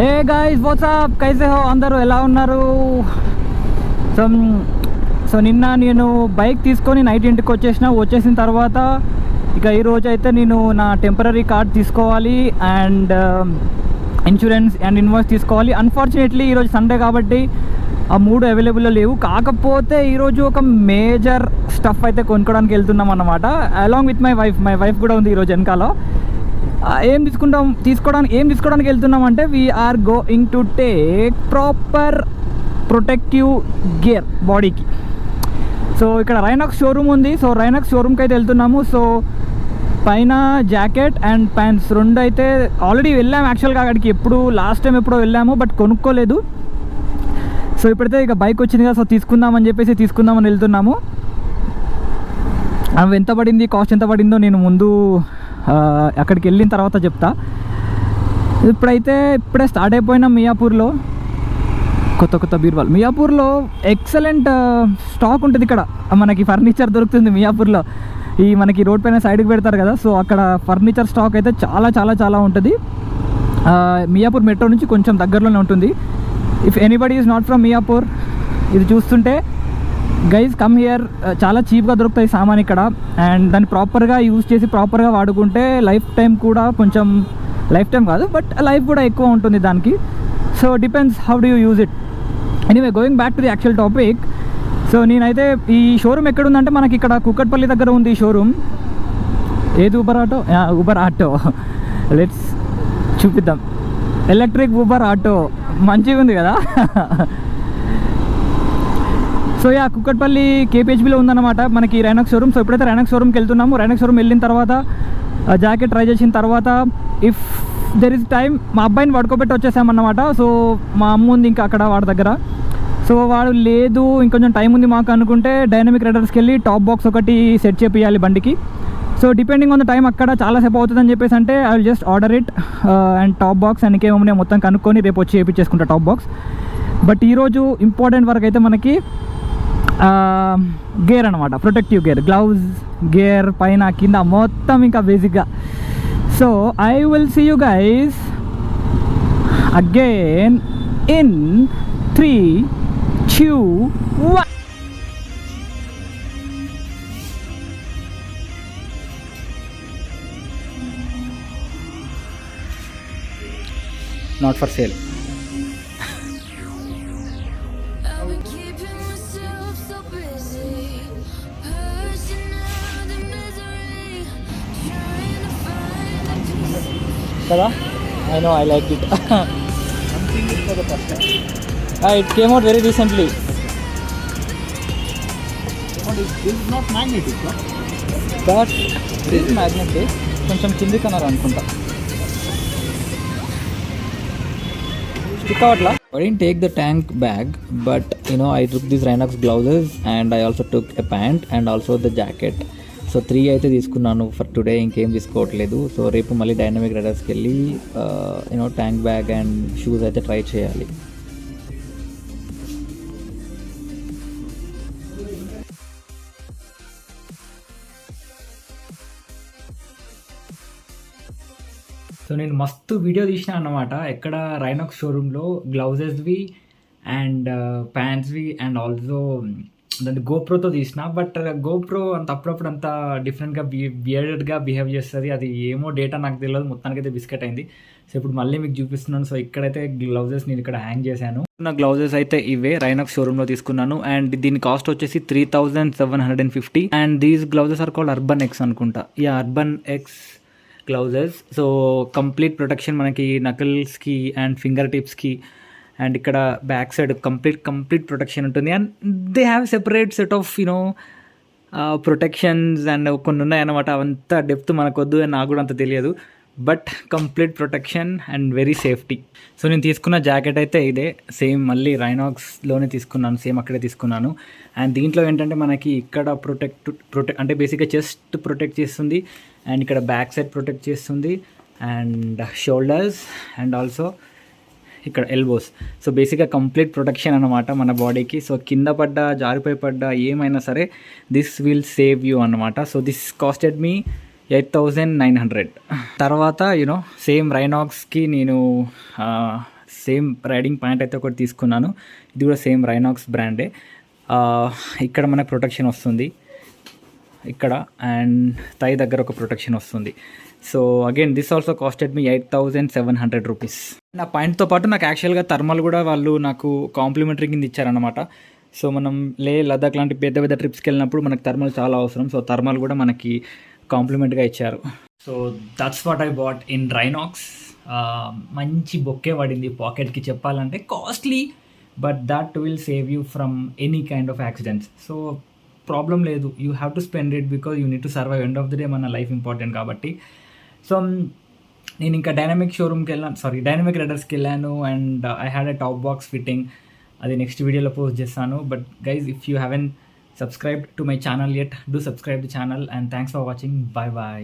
Hey guys WhatsApp కైసే హో అందరూ ఎలా ఉన్నారు? సో నిన్న నేను బైక్ తీసుకొని నైట్ ఇంటికి వచ్చేసిన తర్వాత ఇక ఈరోజు అయితే నేను నా టెంపరీ కార్డ్ తీసుకోవాలి అండ్ ఇన్సూరెన్స్ అండ్ ఇన్వాయిస్ తీసుకోవాలి. అన్ఫార్చునేట్లీ ఈరోజు సండే కాబట్టి ఆ మూడు అవైలబుల్లో లేవు. కాకపోతే ఈరోజు ఒక మేజర్ స్టఫ్ అయితే కొనుక్కోవడానికి వెళ్తున్నాం అన్నమాట. అలాంగ్ విత్ మై వైఫ్ కూడా ఉంది ఈరోజు వెనకాల. ఏం తీసుకోవడానికి వెళ్తున్నాం అంటే we are going to take proper protective gear బాడీకి. సో ఇక్కడ రైనాక్స్ షోరూమ్ ఉంది. సో రైనాక్స్ షోరూమ్కి అయితే వెళ్తున్నాము. సో పైన జాకెట్ అండ్ ప్యాంట్స్ రెండు అయితే ఆల్రెడీ వెళ్ళాము. యాక్చువల్గా అక్కడికి లాస్ట్ టైం ఎప్పుడో వెళ్ళాము, బట్ కొనుక్కోలేదు. సో ఇప్పుడైతే ఇక బైక్ వచ్చింది కదా, సో తీసుకుందామని వెళ్తున్నాము. అవి ఎంత పడింది, కాస్ట్ ఎంత పడిందో నేను ముందు అక్కడికి వెళ్ళిన తర్వాత చెప్తా. ఇప్పుడే స్టార్ట్ అయిపోయినాం మియాపూర్లో. కొత్త బీర్వాల్ మియాపూర్లో ఎక్సలెంట్ స్టాక్ ఉంటుంది. ఇక్కడ మనకి ఫర్నిచర్ దొరుకుతుంది మియాపూర్లో. మనకి రోడ్ పైన సైడ్కి పెడతారు కదా, సో అక్కడ ఫర్నిచర్ స్టాక్ అయితే చాలా చాలా చాలా ఉంటుంది. మియాపూర్ మెట్రో నుంచి కొంచెం దగ్గరలోనే ఉంటుంది. If anybody is not from Miyapur, ఇది చూస్తుంటే గైజ్ కమ్ హియర్. చాలా చీప్గా దొరుకుతాయి సామాన్ ఇక్కడ. అండ్ దాన్ని ప్రాపర్గా యూజ్ చేసి ప్రాపర్గా వాడుకుంటే లైఫ్ టైం కాదు బట్ లైఫ్ కూడా ఎక్కువ ఉంటుంది దానికి. So depends how do you use it. Anyway going back to the actual topic. So నేనైతే ఈ షోరూమ్ ఎక్కడుందంటే మనకి ఇక్కడ కుక్కట్పల్లి దగ్గర ఉంది ఈ షోరూమ్. ఏది ఊబర్ ఆటో లెట్స్ చూపిద్దాం. ఎలక్ట్రిక్ ఊబర్ ఆటో మంచిగా ఉంది కదా. సో కుక్కట్పల్లి కేపీహెచ్బీలో ఉందన్నమాట మనకి రైనాక్స్ షోరూమ్. సో ఇప్పుడైతే రైనాక్స్ షోరూమ్కి వెళ్తున్నాము. రైనాక్స్ షోరూమ్ వెళ్ళిన తర్వాత జాకెట్ ట్రై చేసిన తర్వాత ఇఫ్ దెర్ ఇస్ టైం మా అబ్బాయిని పడుకోబెట్టి వచ్చేసామన్నమాట. సో మా అమ్మ ఉంది ఇంకా అక్కడ వాడి దగ్గర. సో వాడు లేదు, ఇంకొంచెం టైం ఉంది మాకు అనుకుంటే డైనమిక్ రైడర్స్కి వెళ్ళి టాప్ బాక్స్ ఒకటి సెట్ చేపియాలి బండికి. So depending on the time అక్కడ చాలాసేపు అవుతుందని చెప్పేసి అంటే I will just order it and top box and ఇంకేమో మొత్తం కనుక్కొని రేపు వచ్చి చేయించేసుకుంటా టాప్ బాక్స్. బట్ ఈరోజు ఇంపార్టెంట్ వర్క్ అయితే మనకి గేర్ అనమాట, ప్రొటెక్టివ్ గేర్, గ్లౌజ్ గేర్ పైన కింద మొత్తం ఇంకా బేసిక్గా. So I will see you guys again in 3, 2, 1. Not for sale. Kada? I know, I liked it. I'm seeing it for the first time. It came out very recently. But this is not magnetic, no? But this is magnetic. కొంచెం కింది కన్నారు అనుకుంటా. Stick out la. I didn't take the tank bag, but I took these Rhinox gloves and I also took a pant and also the jacket. So 3 అయితే తీసుకున్నాను for today, ఇంకేం తీసుకోవట్లేదు. So రేపు మళ్ళీ డైనమిక్ రైడర్స్కి వెళ్ళి ట్యాంక్ బ్యాగ్ అండ్ షూస్ అయితే try చేయాలి. So నేను మస్తు వీడియో తీసిన అన్నమాట ఎక్కడ రైనాక్స్ షోరూంలో గ్లౌజెస్వి అండ్ ప్యాంట్స్వి అండ్ ఆల్సో దాన్ని గోప్రోతో తీసిన. బట్ గోప్రో అప్పుడప్పుడు అంత డిఫరెంట్గా బియర్డ్గా బిహేవ్ చేస్తుంది. అది ఏమో డేటా నాకు తెలియదు, మొత్తానికి అయితే బిస్కెట్ అయింది. సో ఇప్పుడు మళ్ళీ మీకు చూపిస్తున్నాను. సో ఇక్కడైతే గ్లౌజెస్ నేను ఇక్కడ హ్యాంగ్ చేశాను. నా గ్లౌజెస్ అయితే ఇవే రైనాక్స్ షోరూంలో తీసుకున్నాను అండ్ దీని కాస్ట్ వచ్చేసి 3750. And these gloves are called Urban X అనుకుంటా. Urban X gloves. So complete protection మనకి నకల్స్కి అండ్ ఫింగర్ టిప్స్కి అండ్ ఇక్కడ బ్యాక్ సైడ్ కంప్లీట్ ప్రొటెక్షన్ ఉంటుంది. And they have separate set of protections and కొన్ని ఉన్నాయన్నమాట. అంత డెప్త్ మనకొద్దు అని నాకు కూడా అంత తెలియదు, but complete protection and very safety. So నేను తీసుకున్న జాకెట్ అయితే ఇదే సేమ్, మళ్ళీ రైనాక్స్లోనే తీసుకున్నాను, సేమ్ అక్కడే తీసుకున్నాను. అండ్ దీంట్లో ఏంటంటే మనకి ఇక్కడ ప్రొటెక్ట్ అంటే బేసిక్గా చెస్ట్ ప్రొటెక్ట్ చేస్తుంది అండ్ ఇక్కడ బ్యాక్ సైడ్ ప్రొటెక్ట్ చేస్తుంది అండ్ షోల్డర్స్ అండ్ ఆల్సో ఇక్కడ ఎల్బోస్. సో బేసిక్గా కంప్లీట్ ప్రొటెక్షన్ అనమాట మన బాడీకి. సో కింద పడ్డా జారిపోయి పడ్డా ఏమైనా సరే దిస్ విల్ సేవ్ యూ అనమాట. సో దిస్ కాస్టెడ్ మీ 8,900. తర్వాత సేమ్ రైనాక్స్కి నేను సేమ్ రైడింగ్ ప్యాంట్ అయితే ఒకటి తీసుకున్నాను. ఇది కూడా సేమ్ రైనాక్స్ బ్రాండే. ఇక్కడ మనకు ప్రొటెక్షన్ వస్తుంది ఇక్కడ, అండ్ థై దగ్గర ఒక ప్రొటెక్షన్ వస్తుంది. So again this also costed me 8,700 rupees. నా పాయింట్తో పాటు నాకు యాక్చువల్గా థర్మల్ కూడా వాళ్ళు నాకు కాంప్లిమెంటరీ కింద ఇచ్చారనమాట. సో మనం లదాఖ్ లాంటి పెద్ద పెద్ద ట్రిప్స్కి వెళ్ళినప్పుడు మనకు థర్మల్ చాలా అవసరం. సో థర్మల్ కూడా మనకి కాంప్లిమెంట్గా ఇచ్చారు. So that's what I bought in Rynox. మంచి బొక్కే పడింది పాకెట్కి, చెప్పాలంటే costly, but that will save you from any kind of accidents. So problem లేదు, you have to spend it because you need to survive. End of the day మన life important కాబట్టి. So నేను ఇంకా డైనమిక్ రైడర్స్కి వెళ్ళాను and I had a top box fitting. అది next వీడియోలో post చేస్తాను. But guys, if you haven't subscribed to my channel yet, do subscribe the channel, and thanks for watching. Bye bye.